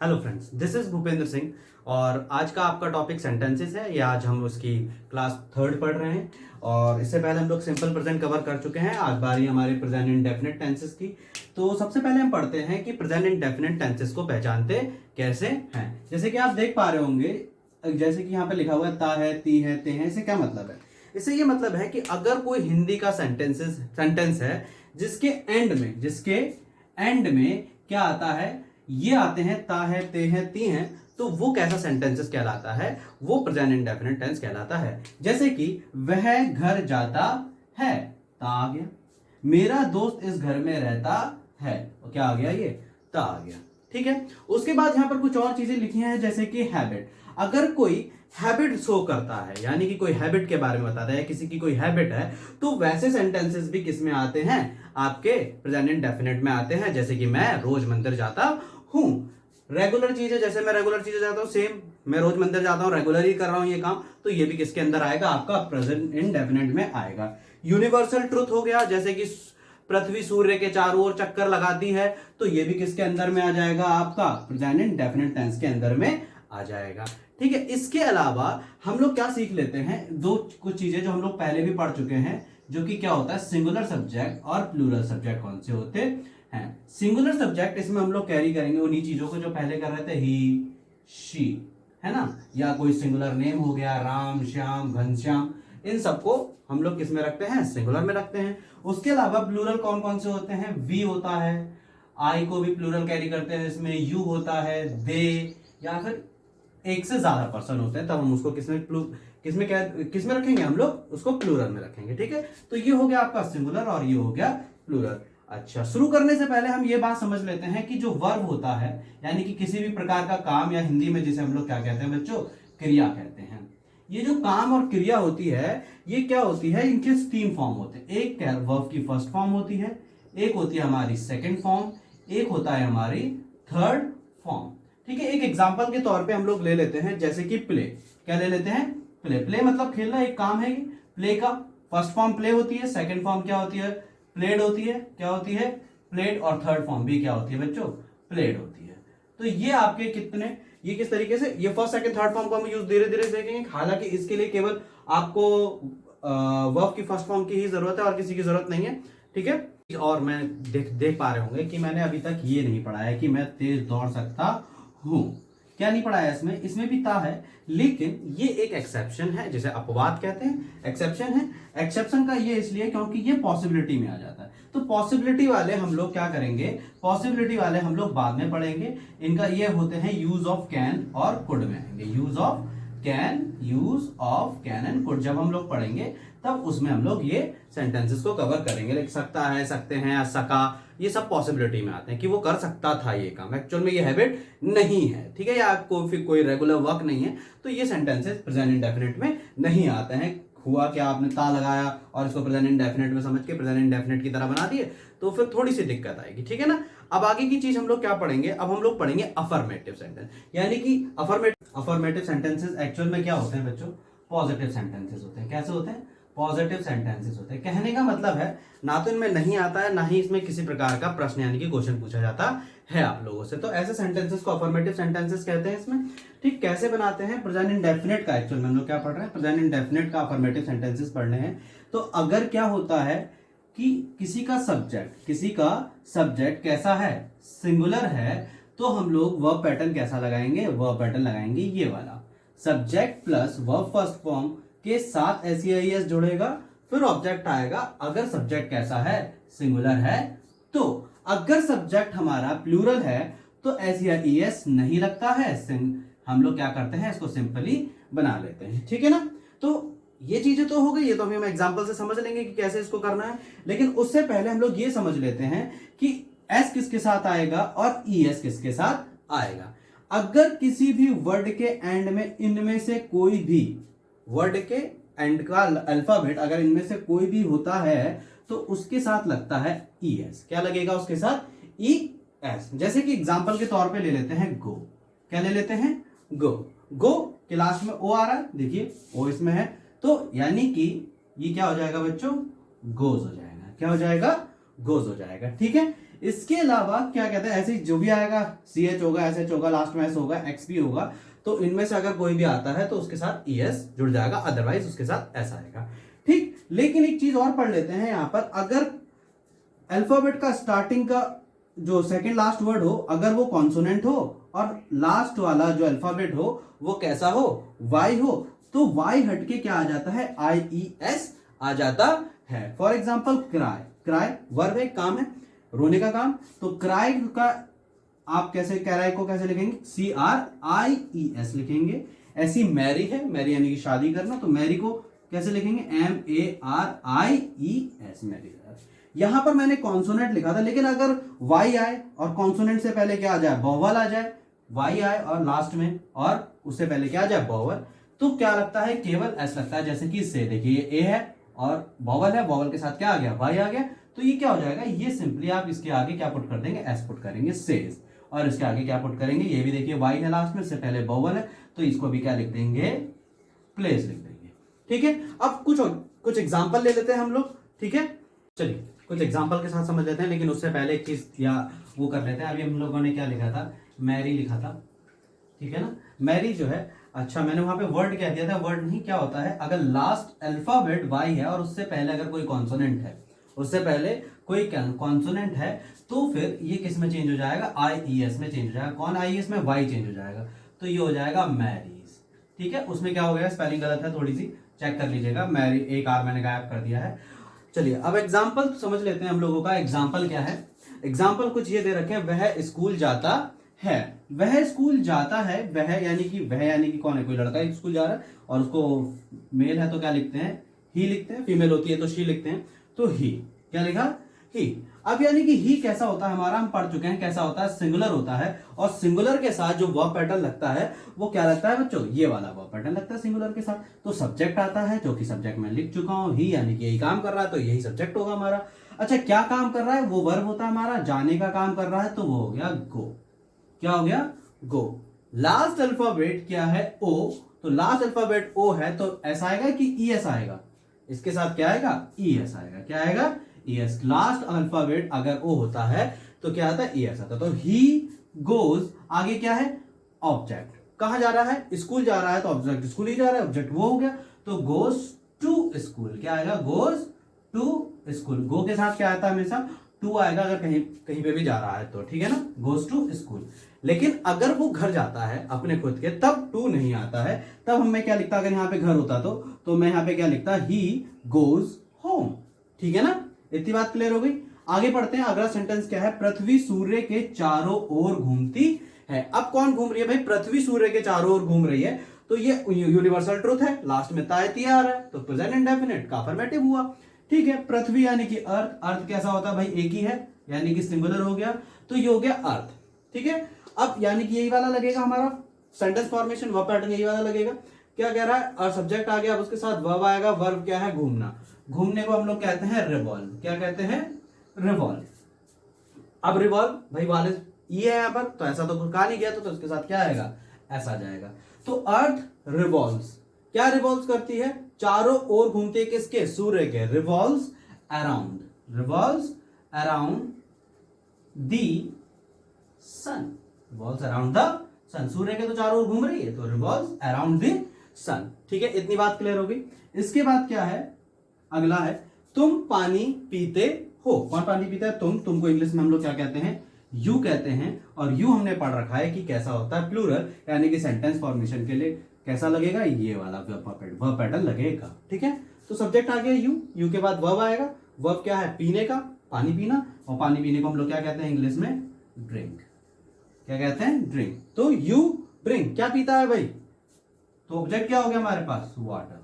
Hello friends, this is Bhupendra Singh और आज का आपका टॉपिक सेंटेंसेस है। ये आज हम उसकी क्लास थर्ड पढ़ रहे हैं और इससे पहले हम लोग सिंपल प्रेजेंट कवर कर चुके हैं। आज बारी हमारे प्रेजेंट इंडेफिनिट टेंसेस की। तो सबसे पहले हम पढ़ते हैं कि प्रेजेंट इंडेफिनिट टेंसेस को पहचानते कैसे हैं। जैसे कि आप देख पा रहे होंगे, जैसे कि यहाँ पे लिखा हुआ है ता है, ती है, ते हैं। इससे क्या मतलब है? इससे ये मतलब है कि अगर कोई हिंदी का सेंटेंस है जिसके एंड में क्या आता है, ये आते हैं ता है, ते हैं, ती हैं, तो वो कैसा सेंटेंसेस कहलाता है? वो प्रेजेंट इंडेफिनिट टेंस कहलाता है। जैसे कि वह घर जाता है, ता आ गया। मेरा दोस्त इस घर में रहता है, तो क्या आ गया? ये ता आ गया। ठीक है। उसके बाद यहां पर कुछ और चीजें लिखी हैं, जैसे कि हैबिट। अगर कोई हैबिट शो करता है, यानी कि कोई हैबिट के बारे में बताता है, किसी की कोई हैबिट है, तो वैसे सेंटेंसेस भी किस में आते हैं? आपके प्रेजेंट इंडेफिनिट में आते हैं। जैसे कि मैं रोज मंदिर जाता हूं। रेगुलर चीज है, जैसे मैं रेगुलर चीजें जाता हूं, सेम मैं रोज मंदिर जाता हूं, रेगुलर ही कर रहा हूं ये काम, तो ये भी किसके अंदर आएगा? आपका प्रेजेंट इंडेफिनिट में आएगा। यूनिवर्सल ट्रुथ हो गया, जैसे कि पृथ्वी सूर्य के चारों ओर चक्कर लगाती है, तो ये भी किसके अंदर में आ जाएगा? आपका प्रेजेंट इंडेफिनिट टेंस के अंदर में आ जाएगा। ठीक है। इसके अलावा हम लोग क्या सीख लेते हैं? कुछ चीजें जो हम लोग पहले भी पढ़ चुके हैं, जो कि क्या होता है, सिंगुलर सब्जेक्ट और प्लूरल सब्जेक्ट कौन से होते हैं। सिंगुलर सब्जेक्ट, इसमें हम लोग कैरी करेंगे उन्हीं चीजों को जो पहले कर रहे थे, ही, शी, है ना, या कोई सिंगुलर नेम हो गया, राम, श्याम, घनश्याम, इन सबको हम लोग किस में रखते हैं? सिंगुलर में रखते हैं। उसके अलावा प्लूरल कौन कौन से होते हैं? वी होता है, आई को भी प्लूरल कैरी करते हैं, इसमें यू होता है, दे, या फिर एक से ज्यादा पर्सन होते हैं, तब हम उसको किसमें रखेंगे? हम लोग उसको प्लूरल में रखेंगे। ठीक है। तो ये हो गया आपका सिंगुलर और ये हो गया प्लूरल। अच्छा, शुरू करने से पहले हम ये बात समझ लेते हैं कि जो वर्ब होता है, यानी कि किसी भी प्रकार का काम, या हिंदी में जिसे हम लोग क्या कहते हैं बच्चों? क्रिया कहते हैं। ये जो काम और क्रिया होती है, ये क्या होती है? इनके 3 फॉर्म होते हैं। एक वर्ब की फर्स्ट फॉर्म होती है, एक होती है हमारी सेकेंड फॉर्म, एक होता है हमारी थर्ड फॉर्म। ठीक है। एक एग्जांपल के तौर पे हम लोग ले लेते हैं, जैसे कि प्ले। क्या ले लेते हैं? प्ले। प्ले मतलब खेलना, एक काम है। प्ले का फर्स्ट फॉर्म प्ले होती है, सेकंड फॉर्म क्या होती है? प्लेड होती है। क्या होती है? प्लेड। और थर्ड फॉर्म भी क्या होती है बच्चों? प्लेड होती है। तो ये आपके कितने, ये किस तरीके से, ये फर्स्ट सेकंड थर्ड फॉर्म को हम यूज धीरे धीरे देखेंगे। हालांकि इसके लिए केवल आपको वर्ब की फर्स्ट फॉर्म की ही जरूरत है और किसी की जरूरत नहीं है। ठीक है। और मैं देख पा रहे होंगे कि मैंने अभी तक ये नहीं पढ़ा है कि मैं तेज दौड़ सकता हूं। क्या नहीं पढ़ा है? इसमें भी ता है, लेकिन ये एक एक्सेप्शन है, जिसे अपवाद कहते हैं, एक्सेप्शन है। एक्सेप्शन का ये इसलिए क्योंकि ये पॉसिबिलिटी में आ जाता है। तो पॉसिबिलिटी वाले हम लोग क्या करेंगे? पॉसिबिलिटी वाले हम लोग बाद में पढ़ेंगे। इनका ये होते हैं यूज ऑफ कैन और कुड में आएंगे। Use of can and could जब हम लोग पढ़ेंगे, तब उसमें हम लोग ये सेंटेंसेस को कवर करेंगे। लिख सकता है, सकते हैं, सका, ये सब पॉसिबिलिटी में आते हैं कि वो कर सकता था ये काम, एक्चुअल में ये हैबिट नहीं है। ठीक है। या कोई रेगुलर वर्क नहीं है, तो ये सेंटेंसेस प्रेजेंट इंडेफिनिट में नहीं आते हैं। हुआ क्या, आपने ता लगाया और इसको प्रेजेंट इंडेफिनिट में समझ के प्रेजेंट इंडेफिनिट की तरह बना दिए, तो फिर थोड़ी सी दिक्कत आएगी। ठीक है ना। अब आगे की चीज हम लोग क्या पढ़ेंगे? अब हम लोग पढ़ेंगे अफर्मेटिव सेंटेंस, यानी कि अफर्मेटिव सेंटेंसेस एक्चुअल में क्या होते हैं बच्चों? पॉजिटिव सेंटेंसेस होते हैं। कैसे होते हैं? पॉजिटिव सेंटेंसेस होते हैं। कहने का मतलब है, ना तो इनमें नहीं आता है, ना ही इसमें किसी प्रकार का प्रश्न यानी कि क्वेश्चन पूछा जाता है आप लोगों से, तो ऐसे सेंटेंसेस को अफर्मेटिव सेंटेंसेस कहते हैं। इसमें ठीक कैसे बनाते हैं? प्रेजेंट इंडेफिनिट का, एक्चुअल में हम लोग क्या पढ़ रहे हैं? प्रेजेंट इंडेफिनिट का अफर्मेटिव सेंटेंसेस पढ़ने हैं। तो अगर क्या होता है कि किसी का सब्जेक्ट कैसा है? सिंगुलर है, तो हम लोग वर्ब पैटर्न कैसा लगाएंगे? वर्ब पैटर्न लगाएंगे ये वाला, subject plus verb first form के साथ एस जुड़ेगा, फिर ऑब्जेक्ट आएगा। अगर सब्जेक्ट कैसा है? सिंगुलर है। तो अगर सब्जेक्ट हमारा प्लूरल है, तो एस नहीं लगता है, हम लोग क्या करते हैं? इसको सिंपली बना लेते हैं। ठीक है ना। तो ये चीजें तो हो गई, ये तो हम एग्जांपल से समझ लेंगे कि कैसे इसको करना है। लेकिन उससे पहले हम लोग ये समझ लेते हैं कि एस किसके साथ आएगा और ईएस किसके साथ आएगा। अगर किसी भी वर्ड के एंड में इनमें से कोई भी वर्ड के एंड का अल्फाबेट अगर इनमें से कोई भी होता है, तो उसके साथ लगता है ईएस। क्या लगेगा उसके साथ? ईएस। जैसे कि एग्जांपल के तौर पे ले लेते हैं गो। क्या ले लेते हैं? गो। गो के लास्ट में ओ आ रहा है, देखिए ओ इसमें है, तो यानी कि ये क्या हो जाएगा बच्चों? गोज हो जाएगा। क्या हो जाएगा? गोज हो जाएगा। ठीक है। इसके अलावा क्या कहते हैं, ऐसे जो भी आएगा CH होगा, SH होगा, लास्ट में S होगा, XP होगा, तो इनमें से अगर कोई भी आता है तो उसके साथ ES जुड़ जाएगा, अदरवाइज उसके साथ S आएगा। ठीक, लेकिन एक चीज और पढ़ लेते हैं यहां पर, अगर अल्फाबेट का स्टार्टिंग का जो सेकंड लास्ट वर्ड हो, अगर वो कॉन्सोनेंट हो और लास्ट वाला जो अल्फाबेट हो वो कैसा हो, Y हो, तो Y हटके क्या आ जाता है, IES आ जाता है। For example cry, cry verb है, काम है, रोने का काम, तो क्राई का आप कैसे, क्राई को कैसे लिखेंगे, CRIES लिखेंगे। ऐसी मैरी है, मैरी यानी कि शादी करना, तो मैरी को कैसे लिखेंगे, MARIES, मैरी। यहां पर मैंने कॉन्सोनेंट लिखा था, लेकिन अगर Y आए और कॉन्सोनेंट से पहले क्या आ जाए, वोवल आ जाए, Y आए और लास्ट में और उससे पहले क्या आ जाए, वोवल, तो क्या लगता है, केवल S लगता है। जैसे कि से, देखिए ये A है और वोवल है, वोवल के साथ क्या आ गया, Y आ गया, तो ये क्या हो जाएगा, ये सिंपली आप इसके आगे क्या पुट कर देंगे, S पुट करेंगे, सेज, और इसके आगे क्या पुट करेंगे, ये भी देखिए Y है लास्ट में, से पहले वोवल है, तो इसको भी क्या लिख देंगे, प्लेस लिख देंगे। ठीक है, अब कुछ एग्जाम्पल ले लेते हैं हम लोग। ठीक है, चलिए कुछ एग्जाम्पल के साथ समझ लेते हैं, लेकिन उससे पहले एक चीज या वो कर लेते हैं। अभी हम लोगों ने क्या लिखा था, मैरी लिखा था, ठीक है ना, मैरी जो है, अच्छा मैंने वहां पे वर्ड कह दिया था, वर्ड नहीं, क्या होता है, अगर लास्ट अल्फाबेट Y है और उससे पहले अगर कोई कॉन्सोनेंट है, उससे पहले कोई कॉन्सोनेंट है, तो फिर ये किस में चेंज हो जाएगा, IES में चेंज हो जाएगा। कौन IES में, Y चेंज हो जाएगा, तो ये हो जाएगा मैरीज। ठीक है, उसमें क्या हो गया, स्पेलिंग गलत है, थोड़ी सी चेक कर लीजिएगा, मैरी एक R मैंने गायब कर दिया है। चलिए अब एग्जाम्पल समझ लेते हैं हम लोगों का। एग्जाम्पल क्या है, एग्जाम्पल कुछ ये दे रखे हैं, वह स्कूल जाता है, वह स्कूल जाता है, वह यानी कि कौन है, कोई लड़का स्कूल जा रहा है और उसको मेल है तो क्या लिखते हैं, ही लिखते हैं, फीमेल होती है तो शी लिखते हैं, तो ही, क्या लिखा, ही। अब यानी कि ही कैसा होता है हमारा, हम पढ़ चुके हैं कैसा होता है, सिंगुलर होता है, और सिंगुलर के साथ जो वर्ब पैटर्न लगता है वो क्या लगता है बच्चों, ये वाला वर्ब पैटर्न लगता है सिंगुलर के साथ। तो सब्जेक्ट आता है, जो कि सब्जेक्ट में लिख चुका हूं, ही यानी कि यही काम कर रहा है, तो यही सब्जेक्ट होगा हमारा। अच्छा क्या काम कर रहा है, वो वर्ब होता है हमारा, जाने का काम कर रहा है, तो वो हो गया गो। क्या हो गया, गो। लास्ट अल्फाबेट क्या है, O, तो लास्ट अल्फाबेट O है, तो ऐसा आएगा कि ES आएगा, इसके साथ क्या आएगा, ES आएगा, क्या आएगा, ES। लास्ट अल्फाबेट अगर O होता है तो क्या आता है, ES आता है। तो ही गोज, आगे क्या है, ऑब्जेक्ट, कहां जा रहा है, स्कूल जा रहा है, तो ऑब्जेक्ट स्कूल ही जा रहा है, ऑब्जेक्ट वो हो गया, तो गोज टू स्कूल, क्या आएगा, गोज टू स्कूल। गो के साथ क्या आता है, हमेशा टू आएगा, अगर कहीं कहीं पे भी जा रहा है तो, ठीक है ना, गोज टू स्कूल। लेकिन अगर वो घर जाता है अपने खुद के, तब टू नहीं आता है, तब हमें क्या लिखता, अगर यहाँ पे घर होता तो मैं यहाँ पे क्या लिखता, ही गोज होम। ठीक है ना, इतनी बात क्लियर हो गई। आगे पढ़ते हैं, अगला सेंटेंस क्या है, पृथ्वी सूर्य के चारों ओर घूमती है। अब कौन घूम रही है भाई, पृथ्वी सूर्य के चारों ओर घूम रही है, तो ये यूनिवर्सल ट्रूथ है, लास्ट में तायती आ रहा है, तो प्रेजेंट इंडेफिनिट का अफर्मेटिव हुआ। ठीक है, पृथ्वी यानी कि अर्थ, अर्थ कैसा होता है भाई, एक ही है, यानी कि सिंगुलर हो गया, तो ये हो गया अर्थ। ठीक है, अब यानी कि यही वाला लगेगा हमारा सेंटेंस फॉर्मेशन, वर्ब पैटर्न यही वाला लगेगा। क्या कह रहा है, और सब्जेक्ट आ गया, अब उसके साथ वर्ब आएगा, वर्ब क्या है, घूमना, घूमने को हम लोग कहते हैं रिवॉल्व, क्या कहते हैं, रिवॉल्व। अब रिवॉल्व भाई वाले ये है यहाँ पर, तो ऐसा तो कुछ कहा नहीं गया, तो उसके साथ क्या आएगा, ऐसा जाएगा। तो अर्थ रिवॉल्व्स, क्या रिवॉल्व करती है, चारों ओर घूमती है, किसके, सूर्य के, revolves around, revolves around the sun, revolves around the sun, सूर्य के तो चारों ओर घूम रही है, तो रिवॉल्व्स अराउंड द सन। ठीक है, इतनी बात क्लियर हो गई। इसके बाद क्या है, अगला है, तुम पानी पीते हो, कौन पानी पीता है, तुमको इंग्लिश में हम लोग क्या कहते हैं, यू कहते हैं, और यू हमने पढ़ रखा है कि कैसा होता है, प्लूरल, यानी कि सेंटेंस फॉर्मेशन के लिए कैसा लगेगा, ये वाला वर्ब पैटर्न लगेगा। ठीक है, तो सब्जेक्ट आ गया यू, यू के बाद वर्ब आएगा, वर्ब क्या है, पीने का, पानी पीना, और पानी पीने को हम लोग क्या कहते हैं इंग्लिश में, ड्रिंक, क्या कहते हैं, ड्रिंक। तो यू ड्रिंक, क्या पीता है भाई, तो ऑब्जेक्ट क्या हो गया हमारे पास, वाटर,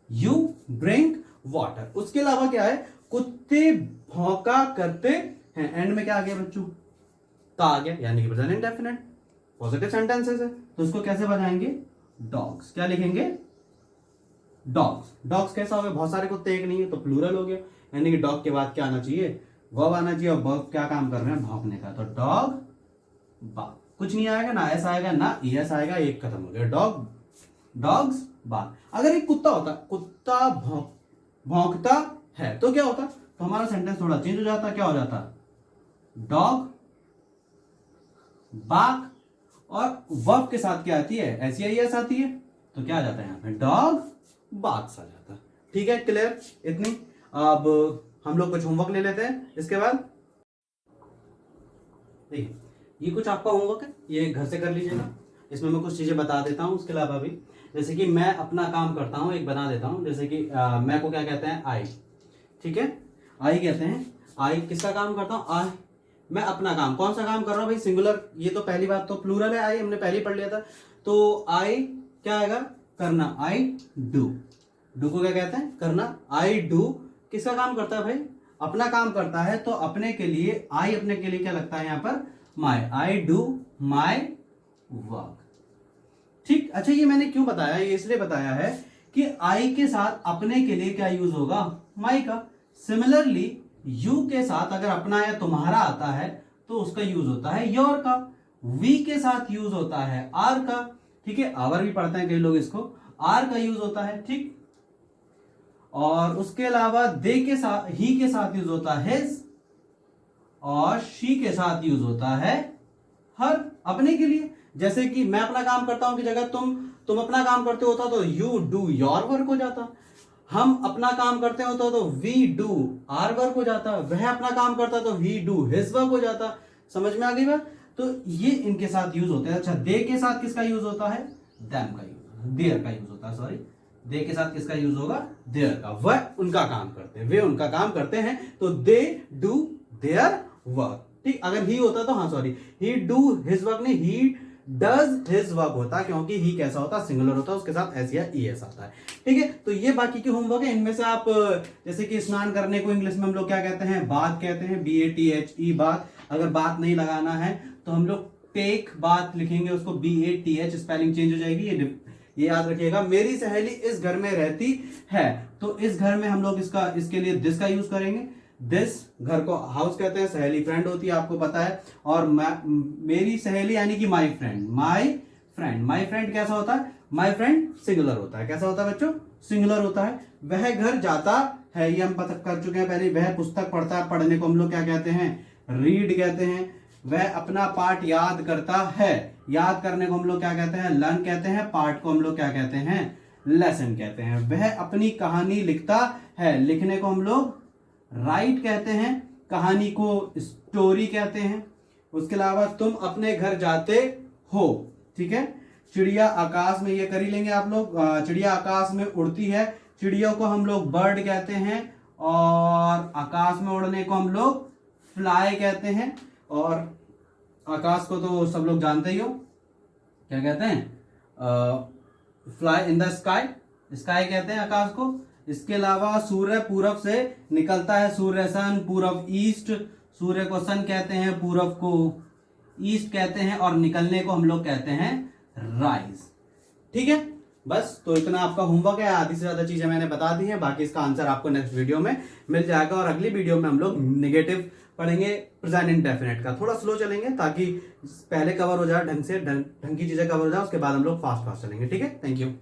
यू ड्रिंक वाटर। उसके अलावा क्या है, कुत्ते भौंका करते हैं, एंड में क्या आ गया बच्चों, ता आ गया, यानी कि प्रेजेंट इंडेफिनिट, पॉजिटिव सेंटेंसेस है, तो इसको कैसे बनाएंगे, डॉग्स, क्या लिखेंगे, डॉग्स। डॉग्स कैसा हो गया, बहुत सारे कुत्ते, एक नहीं है, तो प्लूरल हो गया, यानी कि डॉग के बाद क्या आना चाहिए, वर्ब आना चाहिए, और वर्ब क्या काम कर रहे हैं, भौंकने का, तो डॉग बार्क, कुछ नहीं आएगा, ना एस आएगा ना ईएस आएगा, एक खत्म हो गया, डॉग, डॉग्स बार्क। अगर एक कुत्ता होता, कुत्ता भौंकता है, तो क्या होता, तो हमारा सेंटेंस थोड़ा चेंज हो जाता, क्या हो जाता, डॉग, बाक, और वर्ब के साथ क्या आती है, SEIS आती है, तो क्या आ जाता है यहाँ पे, डॉग बाक्स आ जाता है। ठीक है, क्लियर इतनी। अब हम लोग कुछ होमवर्क ले लेते हैं इसके बाद। देखिए, ये कुछ आपका होमवर्क है, ये घर से कर लीजिएगा। इसमें मैं कुछ चीजें बता देता हूँ उसके अलावा भी, जैसे कि मैं अपना काम करता हूँ, एक बना देता हूँ। जैसे कि मैं को क्या कहते हैं, आई। ठीक है, आई कहते हैं। आई किसका काम करता हूँ, आई। मैं अपना काम, कौन सा काम कर रहा हूँ भाई, सिंगुलर। ये तो पहली बात तो प्लूरल है, आई हमने पहले ही पढ़ लिया था। तो आई क्या आएगा, करना, आई डू। डू को क्या कहते हैं, करना। आई डू किसका काम करता है भाई, अपना काम करता है। तो अपने के लिए, आई अपने के लिए क्या लगता है यहाँ पर, माई। I do my work. ठीक, अच्छा ये मैंने क्यों बताया, ये इसलिए बताया है कि आई के साथ अपने के लिए क्या यूज होगा, माई का। सिमिलरली यू के साथ अगर अपना या तुम्हारा आता है तो उसका यूज होता है योर का। वी के साथ यूज होता है आर का। ठीक है, आवर भी पढ़ते हैं कई लोग इसको, आर का यूज होता है। ठीक, और उसके अलावा दे के साथ, ही के साथ यूज होता है हिज, और शी के साथ यूज होता है हर, अपने के लिए। जैसे कि मैं अपना काम करता हूं की जगह तुम अपना काम करते होता तो यू डू योर वर्क हो जाता। हम अपना काम करते होता तो वी डू आर वर्क हो जाता। वह अपना काम करता तो ही डू हिज वर्क हो जाता। समझ में आ गई बात। तो ये इनके साथ यूज होते हैं। अच्छा, दे के साथ किसका यूज होता है, देम का यूज, देयर का यूज होता है। सॉरी, दे के साथ किसका यूज होगा, देयर का। वह उनका काम करते हैं, वे उनका काम करते हैं, तो दे डू देयर वर्क। ठीक, अगर ही होता तो हाँ sorry, he do his work नहीं, ही डज हिज वर्क होता, क्योंकि ही कैसा होता, सिंगुलर होता, उसके साथ एस या ईएस आता है। ठीक है, तो ये बाकी के होमवर्क है। इनमें से आप जैसे कि स्नान करने को इंग्लिश में हम लोग क्या कहते हैं, बाथ कहते हैं, BATHE बाथ। अगर बात नहीं लगाना है तो हम लोग टेक बात लिखेंगे, उसको BATH, स्पेलिंग चेंज हो जाएगी। ये याद रखिएगा। मेरी सहेली इस घर में रहती है, तो इस घर में हम लोग इसके लिए दिस का यूज करेंगे। दिस, घर को हाउस कहते हैं, सहेली फ्रेंड होती है, आपको पता है। और मेरी सहेली यानी कि my friend, my friend. My friend कैसा होता है, माई फ्रेंड सिंगुलर होता है। कैसा होता है बच्चों, सिंगुलर होता है। वह घर जाता है, ये हम पता कर चुके हैं पहले। वह पुस्तक पढ़ता है, पढ़ने को हम लोग क्या कहते हैं, रीड कहते हैं। वह अपना पाठ याद करता है, याद करने को हम लोग क्या कहते हैं, लर्न कहते हैं। पाठ को हम लोग क्या कहते हैं, लेसन कहते हैं। वह अपनी कहानी लिखता है, लिखने को हम लोग राइट कहते हैं, कहानी को स्टोरी कहते हैं। उसके अलावा तुम अपने घर जाते हो। ठीक है, चिड़िया आकाश में, ये कर ही लेंगे आप लोग। चिड़िया आकाश में उड़ती है, चिड़ियों को हम लोग बर्ड कहते हैं, और आकाश में उड़ने को हम लोग फ्लाई कहते हैं। और आकाश को तो सब लोग जानते ही हो, क्या कहते हैं, fly in the sky, sky कहते हैं आकाश को। इसके अलावा सूर्य पूरब से निकलता है, सूर्य सन, पूरब ईस्ट। सूर्य को सन कहते हैं, पूरब को ईस्ट कहते हैं, और निकलने को हम लोग कहते हैं राइज। ठीक है, बस तो इतना आपका होमवर्क है। आधी से ज्यादा चीजें मैंने बता दी हैं, बाकी इसका आंसर आपको नेक्स्ट वीडियो में मिल जाएगा। और अगली वीडियो में हम लोग नेगेटिव पढ़ेंगे, प्रेजेंट इंडेफिनिट का। थोड़ा स्लो चलेंगे ताकि पहले कवर हो जाए ढंग से, ढंग की चीजें कवर हो जाए, उसके बाद हम लोग फास्ट चलेंगे। ठीक है, थैंक यू।